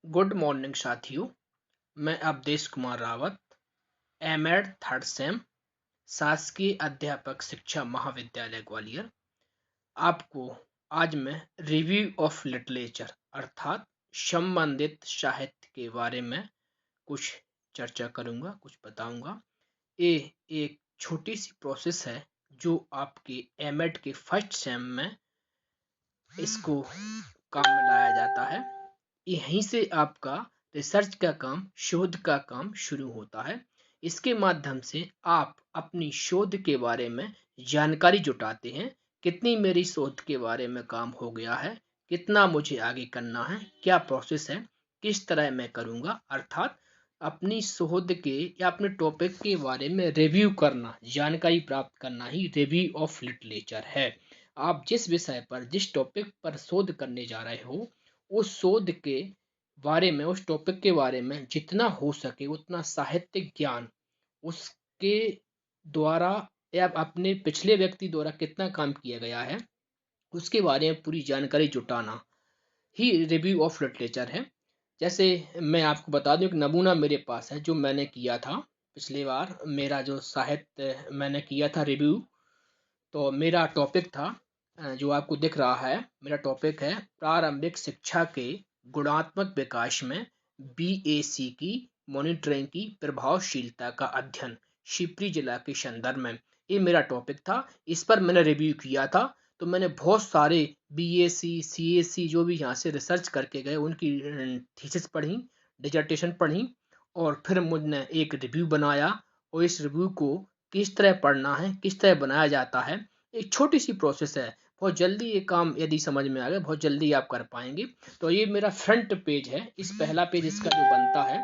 Good morning साथियों। मैं Avdhesh Kumar Rawat, M Ed third sem, शासकीय अध्यापक शिक्षा महाविद्यालय ग्वालियर। आपको आज मैं रिव्यू ऑफ लिटरेचर अर्थात संबंधित साहित्य के बारे में कुछ चर्चा करूंगा, कुछ बताऊंगा। ये एक छोटी सी प्रोसेस है जो आपके एमएड के फर्स्ट सेम में इसको काम में लाया जाता है। यहीं से आपका रिसर्च का काम, शोध का काम शुरू होता है। इसके माध्यम से आप अपनी शोध के बारे में जानकारी जुटाते हैं। कितनी मेरी शोध के बारे में काम हो गया है, कितना मुझे आगे करना है, क्या प्रोसेस है, किस तरह मैं करूंगा, अर्थात अपनी शोध के या अपने टॉपिक के बारे में रिव्यू करना, जानकारी प्राप्त करना ही रिव्यू ऑफ लिटरेचर है। आप जिस विषय पर, जिस टॉपिक पर शोध करने जा रहे हो, उस शोध के बारे में, उस टॉपिक के बारे में जितना हो सके उतना साहित्यिक ज्ञान उसके द्वारा या अपने पिछले व्यक्ति द्वारा कितना काम किया गया है उसके बारे में पूरी जानकारी जुटाना ही रिव्यू ऑफ लिटरेचर है। जैसे मैं आपको बता दूं, एक नमूना मेरे पास है जो मैंने किया था पिछली बार। मेरा जो साहित्य मैंने किया था रिव्यू, तो मेरा टॉपिक था जो आपको दिख रहा है। मेरा टॉपिक है प्रारंभिक शिक्षा के गुणात्मक विकास में बीएसी की मॉनिटरिंग की प्रभावशीलता का अध्ययन शिवपुरी जिला के संदर्भ में। ये मेरा टॉपिक था, इस पर मैंने रिव्यू किया था। तो मैंने बहुत सारे बीएसी सीएसी जो भी यहाँ से रिसर्च करके गए उनकी थीसिस पढ़ी, डिसर्टेशन पढ़ी, और फिर मुझने एक रिव्यू बनाया। और इस रिव्यू को किस तरह पढ़ना है, किस तरह बनाया जाता है, एक छोटी सी प्रोसेस है। बहुत जल्दी ये काम यदि समझ में आ गया, बहुत जल्दी आप कर पाएंगे। तो ये मेरा फ्रंट पेज है। इस पहला पेज इसका जो बनता है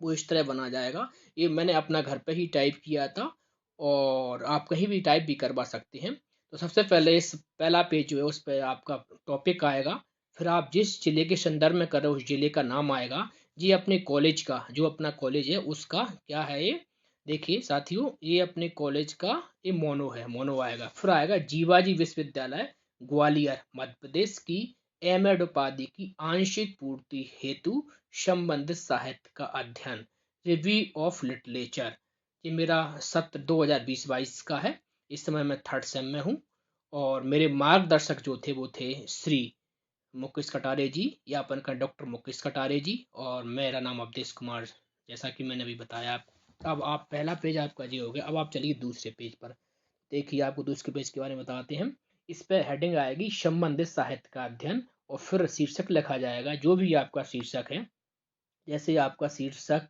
वो इस तरह बना जाएगा। ये मैंने अपना घर पे ही टाइप किया था और आप कहीं भी टाइप भी करवा सकते हैं। तो सबसे पहले इस पहला पेज जो है उस पर आपका टॉपिक आएगा। फिर आप जिस जिले के संदर्भ में कर रहे हो उस जिले का नाम आएगा। जी अपने कॉलेज का, जो अपना कॉलेज है उसका क्या है ये देखिए साथियों, ये अपने कॉलेज का ये मोनो है, मोनो आएगा। फिर आएगा जीवाजी विश्वविद्यालय ग्वालियर मध्य प्रदेश की एमएड उपाधि की आंशिक पूर्ति हेतु संबंधित साहित्य का अध्ययन, रिव्यू ऑफ लिटरेचर। ये मेरा सत्र 2020-22 का है। इस समय मैं थर्ड सेम में हूँ और मेरे मार्गदर्शक जो थे वो थे श्री मुकेश कटारे जी, या अपन का डॉक्टर मुकेश कटारे जी, और मेरा नाम अवधेश कुमार, जैसा कि मैंने अभी बताया आपको। अब आप पहला पेज आपका जी हो गया। अब आप चलिए दूसरे पेज पर। देखिए आपको दूसरे पेज के बारे में बताते हैं। इस पर हेडिंग आएगी संबंधित साहित्य का अध्ययन, और फिर शीर्षक लिखा जाएगा जो भी आपका शीर्षक है। जैसे आपका शीर्षक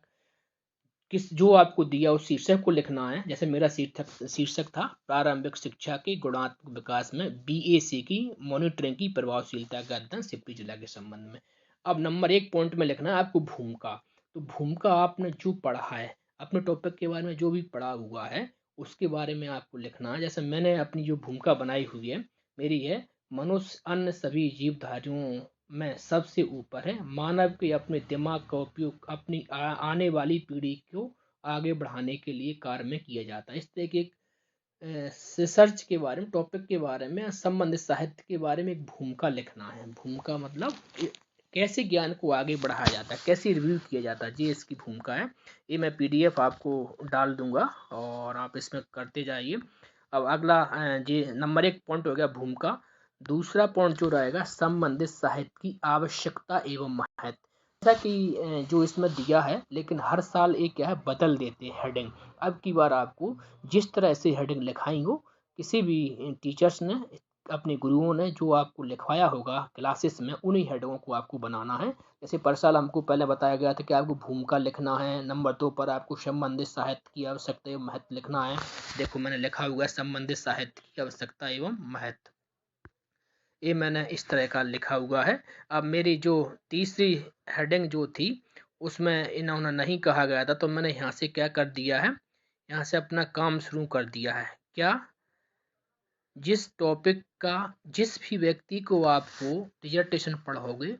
किस जो आपको दिया उस शीर्षक को लिखना है। जैसे मेरा शीर्षक था प्रारंभिक शिक्षा के गुणात्मक विकास में बीएसी की मॉनिटरिंग की प्रभावशीलता का अध्ययन शिवपुरी जिला के संबंध में। अब नंबर 1 पॉइंट में लिखना है आपको भूमिका। तो भूमिका आपने जो पढ़ा है, अपने टॉपिक के बारे में जो भी पढ़ा हुआ है उसके बारे में आपको लिखना है। जैसे मैंने अपनी जो भूमिका बनाई हुई है, मेरी है मनुष्य अन्य सभी जीवधारियों में सबसे ऊपर है। मानव के अपने दिमाग का उपयोग अपनी आने वाली पीढ़ी को आगे बढ़ाने के लिए कार्य में किया जाता है। इस तरह के रिसर्च के बारे में, टॉपिक के बारे में, संबंधित साहित्य के बारे में एक भूमिका लिखना है। भूमिका मतलब कैसे ज्ञान को आगे बढ़ाया जाता है, कैसे रिव्यू किया जाता है, ये इसकी भूमिका है। ये मैं पीडीएफ आपको डाल दूंगा और आप इसमें करते जाइए। अब अगला जी नंबर 1 पॉइंट हो गया भूमिका। दूसरा पॉइंट जो रहेगा संबंधित साहित्य की आवश्यकता एवं महत्व। जैसा कि जो इसमें दिया है, लेकिन हर साल एक क्या है बदल देते हैं हेडिंग। अब की बार आपको जिस तरह से हेडिंग लिखाई हो, किसी भी टीचर्स ने, अपने गुरुओं ने जो आपको लिखवाया होगा क्लासेस में, उन्हीं हेडिंगों को आपको बनाना है। जैसे पर साल हमको पहले बताया गया था कि आपको भूमिका लिखना है। नंबर 2 पर आपको संबंधित साहित्य की आवश्यकता एवं महत्व लिखना है। देखो मैंने लिखा हुआ है संबंधित साहित्य की आवश्यकता एवं महत्व, ये मैंने इस तरह का लिखा हुआ है। अब मेरी जो तीसरी हेडिंग जो थी उसमें इन्होंने नहीं कहा गया था, तो मैंने यहाँ से क्या कर दिया है, यहाँ से अपना काम शुरू कर दिया है। क्या, जिस टॉपिक का जिस भी व्यक्ति को आपको डिजर्टेशन पढ़ोगे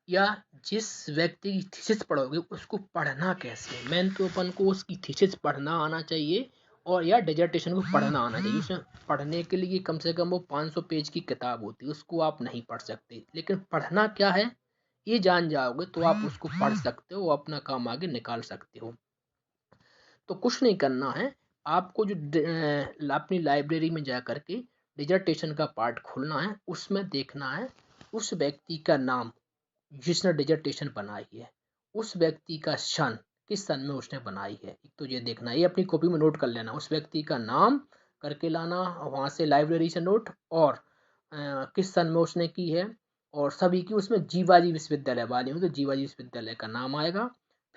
या जिस व्यक्ति की थीसिस पढ़ोगे उसको पढ़ना कैसे है। मेन तो अपन को उसकी थीसिस पढ़ना आना चाहिए और या डिजर्टेशन को पढ़ना आना चाहिए। उसमें पढ़ने के लिए कम से कम वो 500 पेज की किताब होती है, उसको आप नहीं पढ़ सकते। लेकिन पढ़ना क्या है, ये जान जाओगे तो आप उसको पढ़ सकते हो, अपना काम आगे निकाल सकते हो। तो कुछ नहीं करना है, आपको जो अपनी लाइब्रेरी में जा करके डिजर्टेशन का पार्ट खोलना है, उसमें देखना है उस व्यक्ति का नाम जिसने डिजर्टेशन बनाई है, उस व्यक्ति का सन, किस सन में उसने बनाई है, एक तो ये देखना है। ये अपनी कॉपी में नोट कर लेना, उस व्यक्ति का नाम करके लाना वहाँ से लाइब्रेरी से नोट, और किस सन में उसने की है, और सभी की उसमें जीवाजी विश्वविद्यालय वाली हो तो जीवाजी विश्वविद्यालय का नाम आएगा।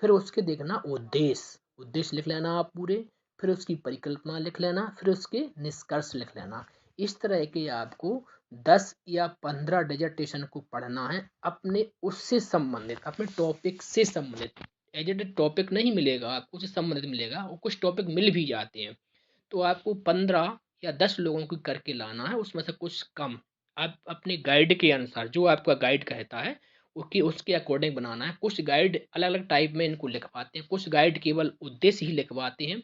फिर उसके देखना उद्देश्य, उद्देश्य लिख लेना आप पूरे, फिर उसकी परिकल्पना लिख लेना, फिर उसके निष्कर्ष लिख लेना। इस तरह के आपको 10 या 15 डिजर्टेशन को पढ़ना है, अपने उससे संबंधित, अपने टॉपिक से संबंधित। एज ए टॉपिक नहीं मिलेगा आपको, उससे संबंधित मिलेगा, और कुछ टॉपिक मिल भी जाते हैं। तो आपको 15 या 10 लोगों को करके लाना है, उसमें से कुछ कम आप अपने गाइड के अनुसार, जो आपका गाइड कहता है उसके अकॉर्डिंग बनाना है। कुछ गाइड अलग अलग टाइप में इनको लिखवाते हैं, कुछ गाइड केवल उद्देश्य ही लिखवाते हैं,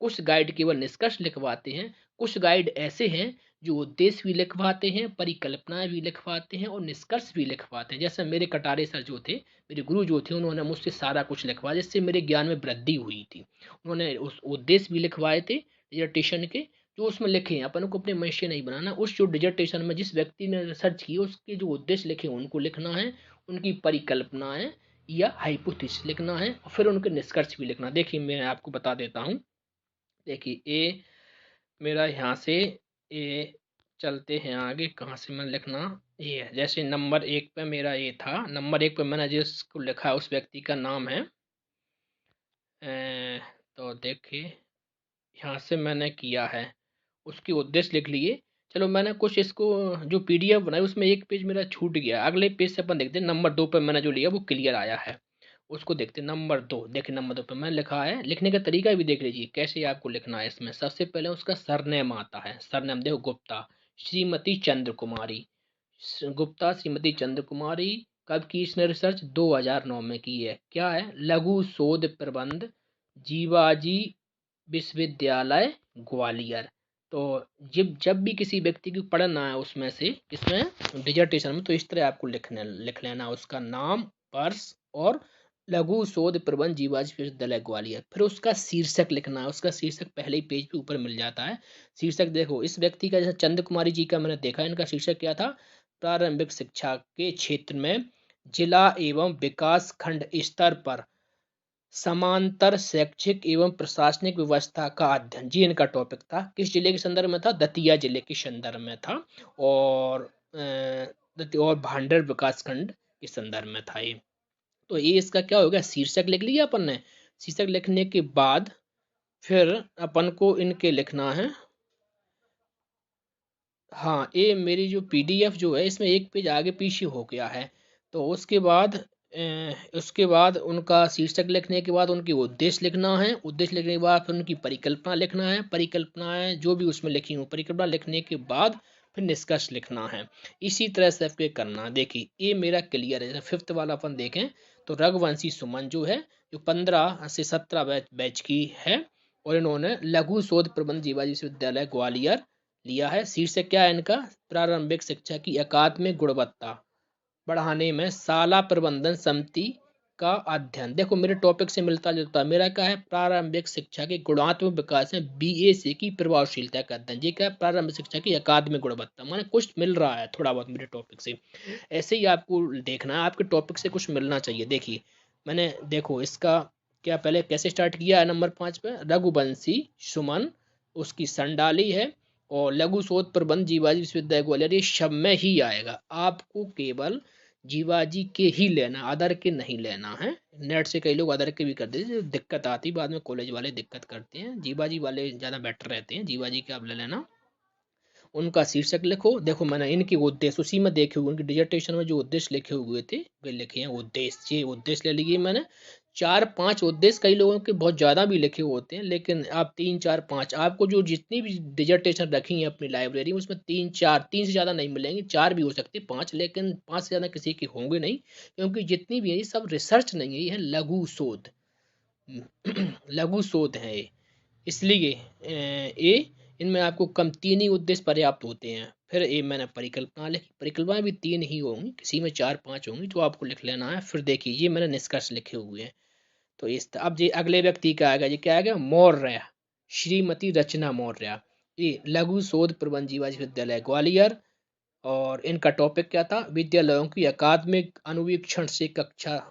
कुछ गाइड केवल निष्कर्ष लिखवाते हैं, कुछ गाइड ऐसे हैं जो उद्देश्य भी लिखवाते हैं, परिकल्पनाएं भी लिखवाते हैं और निष्कर्ष भी लिखवाते हैं। जैसे मेरे कटारे सर जो थे, मेरे गुरु जो थे, उन्होंने मुझसे सारा कुछ लिखवाया, जिससे मेरे ज्ञान में वृद्धि हुई थी। उन्होंने उस उद्देश्य भी लिखवाए थे डिजर्टेशन के, जो उसमें लिखे हैं। अपन को अपने मन से नहीं बनाना, उस जो डिजर्टेशन में जिस व्यक्ति ने रिसर्च की उसके जो उद्देश्य लिखे उनको लिखना है, उनकी परिकल्पनाएं या हाइपोथेसिस लिखना है, और फिर उनके निष्कर्ष भी लिखना। देखिए मैं आपको बता देता हूँ। देखिए ए मेरा यहाँ से ए चलते हैं आगे, कहाँ से मैं लिखना, ये है। जैसे नंबर 1 पे मेरा ये था, नंबर 1 पे मैंने जिसको लिखा उस व्यक्ति का नाम है तो देखिए यहाँ से मैंने किया है, उसके उद्देश्य लिख लिए। चलो मैंने कुछ इसको जो पीडीएफ बनाई उसमें एक पेज मेरा छूट गया, अगले पेज से अपन देखते हैं। नंबर 2 पे मैंने जो लिया वो क्लियर आया है, उसको देखते हैं। नंबर 2 देखिए, नंबर 2 पे मैंने लिखा है, लिखने का तरीका भी देख लीजिए कैसे आपको लिखना है। इसमें सबसे पहले उसका सरनेम आता है, सरनेम देखो, गुप्ता श्रीमती चंद्र कुमारी, गुप्ता श्रीमती चंद्र कुमारी। कब की इसने रिसर्च? 2009 में की है। क्या है? लघु शोध प्रबंध जीवाजी विश्वविद्यालय ग्वालियर। तो जब भी किसी व्यक्ति को पढ़ना है उसमें से, इसमें डिजर्टेशन में, तो इस तरह आपको लिख लेना उसका नाम, वर्ष, और लघु शोध प्रबंध जीवाजी विश्वविद्यालय ग्वालियर। फिर उसका शीर्षक लिखना है, उसका शीर्षक पहले ही पेज पे ऊपर मिल जाता है। शीर्षक देखो, इस व्यक्ति का, जैसे चंद्र कुमारी जी का मैंने देखा, इनका शीर्षक क्या था? प्रारंभिक शिक्षा के क्षेत्र में जिला एवं विकास खंड स्तर पर समांतर शैक्षिक एवं प्रशासनिक व्यवस्था का अध्ययन, जी इनका टॉपिक था। किस जिले के संदर्भ में था? दतिया जिले के संदर्भ में था, और भांडर विकास खंड के संदर्भ में था ये। तो ये इसका क्या हो गया? शीर्षक लिख लिया अपन ने। शीर्षक लिखने के बाद फिर अपन को इनके लिखना है। हाँ, ये मेरी जो पीडीएफ जो है इसमें एक पेज आगे पीछे हो गया है। तो उसके बाद उनका शीर्षक लिखने के बाद उनके उद्देश्य लिखना है, उद्देश्य लिखने के बाद फिर उनकी परिकल्पना लिखना है, परिकल्पनाएं जो भी उसमें लिखी हूँ, परिकल्पना लिखने के बाद फिर निष्कर्ष लिखना है। इसी तरह से आपको करना। देखिए ये मेरा क्लियर है। फिफ्थ वाला अपन देखें तो रघुवंशी सुमन जो है, जो 15 से 17 बैच की है, और इन्होंने लघु शोध प्रबंध जीवाजी विश्वविद्यालय ग्वालियर लिया है। शीर्षक क्या है इनका? प्रारंभिक शिक्षा की अकादमिक गुणवत्ता बढ़ाने में शाला प्रबंधन समिति का अध्ययन। देखो मेरे टॉपिक से मिलता जुलता। मेरा क्या है? प्रारंभिक शिक्षा के गुणात्मक विकास में बीएसी की प्रभावशीलता का अध्ययन। ये क्या है? प्रारंभिक शिक्षा की अकादमिक गुणवत्ता, माने कुछ मिल रहा है थोड़ा बहुत मेरे टॉपिक से। ऐसे ही आपको देखना है, आपके टॉपिक से कुछ मिलना चाहिए। देखिए मैंने, देखो इसका क्या पहले कैसे स्टार्ट किया है। नंबर 5 पे रघुवंशी सुमन, उसकी संडाली है, और लघु शोध प्रबंध जीवाजी विश्वविद्यालय ग्वालियर, ये सब में ही आएगा। आपको केवल जीवाजी के ही लेना, अदर के नहीं लेना है। नेट से कई लोग अदर के भी कर देते हैं, दिक्कत आती बाद में, कॉलेज वाले दिक्कत करते हैं। जीवाजी वाले ज़्यादा बेटर रहते हैं, जीवाजी के आप ले लेना। उनका शीर्षक लिखो। देखो मैंने इनके उद्देश्य उसी में देखे हुए, उनके डिजर्टेशन में जो उद्देश्य लिखे हुए थे वे लिखे हैं उद्देश्य। ये उद्देश्य ले लिए मैंने। 4-5 उद्देश्य, कई लोगों के बहुत ज़्यादा भी लिखे होते हैं, लेकिन आप 3-4-5, आपको जो जितनी भी डिजर्टेशन रखी है अपनी लाइब्रेरी में, उसमें 3-4, 3 से ज़्यादा नहीं मिलेंगे, 4 भी हो सकते, 5, लेकिन 5 से ज़्यादा किसी के होंगे नहीं, क्योंकि जितनी भी है ये सब रिसर्च नहीं है, ये है लघु शोध। लघु शोध है ये, इसलिए ये इनमें आपको कम 3 ही उद्देश्य पर्याप्त होते हैं। फिर ये मैंने परिकल्पना लिखी। परिकल्पना भी 3 ही होंगी, किसी में 4-5 होंगी, जो आपको लिख लेना है। फिर देखिए ये मैंने निष्कर्ष लिखे हुए हैं। तो अब जी अगले व्यक्ति का आएगा, जी क्या आएगा, मौर्य, श्रीमती रचना मौर्य। ये लघु शोध प्रबंध जीवाजी विद्यालय ग्वालियर, और इनका टॉपिक क्या था, विद्यालयों की अकादमिक अनुवीक्षण से कक्षा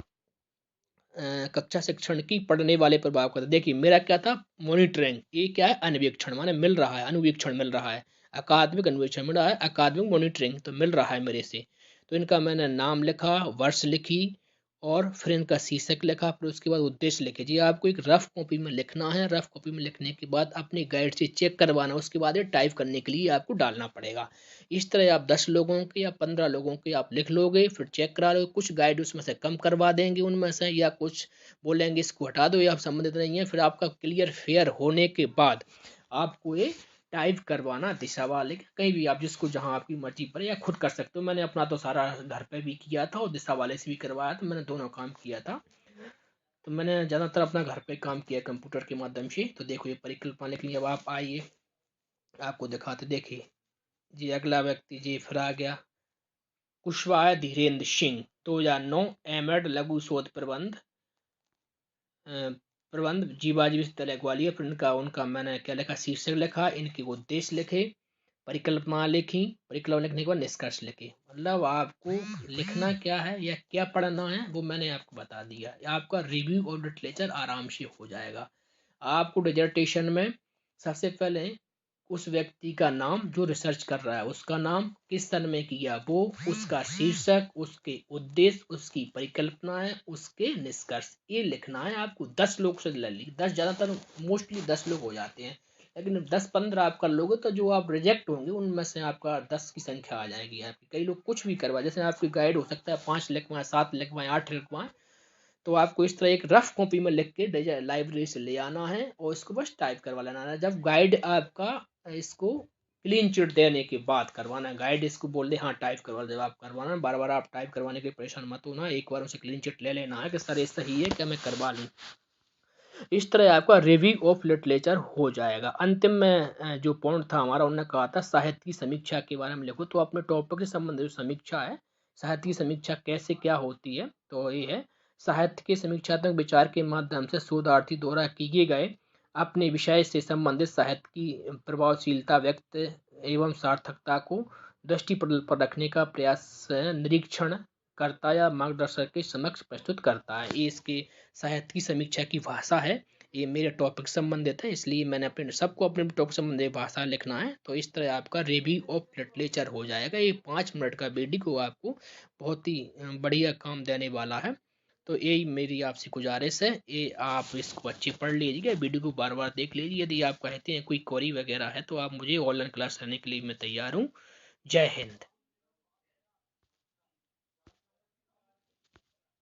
शिक्षण की पढ़ने वाले प्रभाव का था। देखिए मेरा क्या था, मॉनिटरिंग, ये क्या है, अन्वेक्षण, माने मिल रहा है, अनुवीक्षण मिल रहा है, अकादमिक अन्वेक्षण मिल रहा है, अकादमिक मॉनिटरिंग तो मिल रहा है मेरे से। तो इनका मैंने नाम लिखा, वर्ष लिखी, और फिर इनका शीर्षक लिखा, फिर उसके बाद उद्देश्य लिखे। जी आपको एक रफ कॉपी में लिखना है, रफ कॉपी में लिखने के बाद अपनी गाइड से चेक करवाना, उसके बाद ये टाइप करने के लिए आपको डालना पड़ेगा। इस तरह आप 10 लोगों के या 15 लोगों के आप लिख लोगे, फिर चेक करा लोगे, कुछ गाइड उसमें से कम करवा देंगे उनमें से, या कुछ बोलेंगे इसको हटा दो, ये आप संबंधित नहीं है। फिर आपका क्लियर फेयर होने के बाद आपको ये टाइप करवाना दिशा वाले, कहीं भी आप जिसको जहां आपकी मर्जी पर, या खुद कर सकते हो। मैंने अपना तो सारा घर पे भी किया था और दिशा वाले से भी करवाया था, मैंने दोनों काम किया था। तो मैंने ज़्यादातर अपना घर पे काम किया कंप्यूटर के माध्यम से। तो देखो ये परिकल्पना लिख ली। अब आप आइए, आपको दिखाते, देखिए जी अगला व्यक्ति जी फिर आ गया, कुशवाहा धीरेन्द्र सिंह, 2009, एमएड लघु शोध प्रबंध जीवाजी विश्वविद्यालय ग्वालियर। फिर उनका मैंने क्या लिखा, शीर्षक लिखा, इनके उद्देश्य लिखे, परिकल्पना लिखी, परिकल्पना लिखने के बाद निष्कर्ष लिखे। मतलब आपको लिखना क्या है या क्या पढ़ना है वो मैंने आपको बता दिया। आपका रिव्यू ऑफ लिटरेचर आराम से हो जाएगा। आपको डिजर्टेशन में सबसे पहले उस व्यक्ति का नाम जो रिसर्च कर रहा है, उसका नाम, किस सन में किया वो, उसका शीर्षक, उसके उद्देश्य, उसकी परिकल्पना है, उसके निष्कर्ष, ये लिखना है आपको। 10 लोग से ले ली, 10 ज़्यादातर मोस्टली 10 लोग हो जाते हैं, लेकिन 10-15 आप कर लोगे तो जो आप रिजेक्ट होंगे उनमें से आपका 10 की संख्या आ जाएगी आपकी। कई लोग कुछ भी करवाए, जैसे आपकी गाइड हो सकता है 5 लिखवाएं, 7 लिखवाएं, 8 लिखवाएं। तो आपको इस तरह एक रफ कॉपी में लिख के लाइब्रेरी से ले आना है और इसको बस टाइप करवा लेना है। जब गाइड आपका इसको क्लीन चिट देने के बाद करवाना है, गाइड इसको बोल दे हाँ टाइप करवा, जब आप करवाना, बार बार आप टाइप करवाने के परेशान मत होना, एक बार उसे क्लीन चिट ले लेना है कि सर ये सही है क्या, मैं करवा लूँ। इस तरह आपका रिव्यू ऑफ लिटरेचर हो जाएगा। अंतिम में जो पॉइंट था हमारा, उन्होंने कहा था साहित्य की समीक्षा के बारे में लिखो। तो अपने टॉपिक से संबंधित जो समीक्षा है, साहित्य की समीक्षा कैसे क्या होती है, तो ये है, साहित्य के समीक्षात्मक विचार के माध्यम से शोधार्थी द्वारा किए गए अपने विषय से संबंधित साहित्य की प्रभावशीलता, व्यक्त एवं सार्थकता को दृष्टि पर रखने का प्रयास निरीक्षण करता या मार्गदर्शक के समक्ष प्रस्तुत करता है। ये इसके साहित्य की समीक्षा की भाषा है। ये मेरे टॉपिक संबंधित है, इसलिए मैंने अपने सबको अपने टॉपिक संबंधित भाषा लिखना है। तो इस तरह आपका रिव्यू ऑफ लिटरेचर हो जाएगा। ये 5 मिनट का वीडियो आपको बहुत ही बढ़िया काम देने वाला है। तो यही मेरी आपसे गुजारिश है, ये आप इसको अच्छे पढ़ लीजिएगा, वीडियो को बार बार देख लीजिए। यदि आप कहते हैं कोई क्वेरी वगैरह है तो आप मुझे ऑनलाइन क्लास करने के लिए मैं तैयार हूँ। जय हिंद।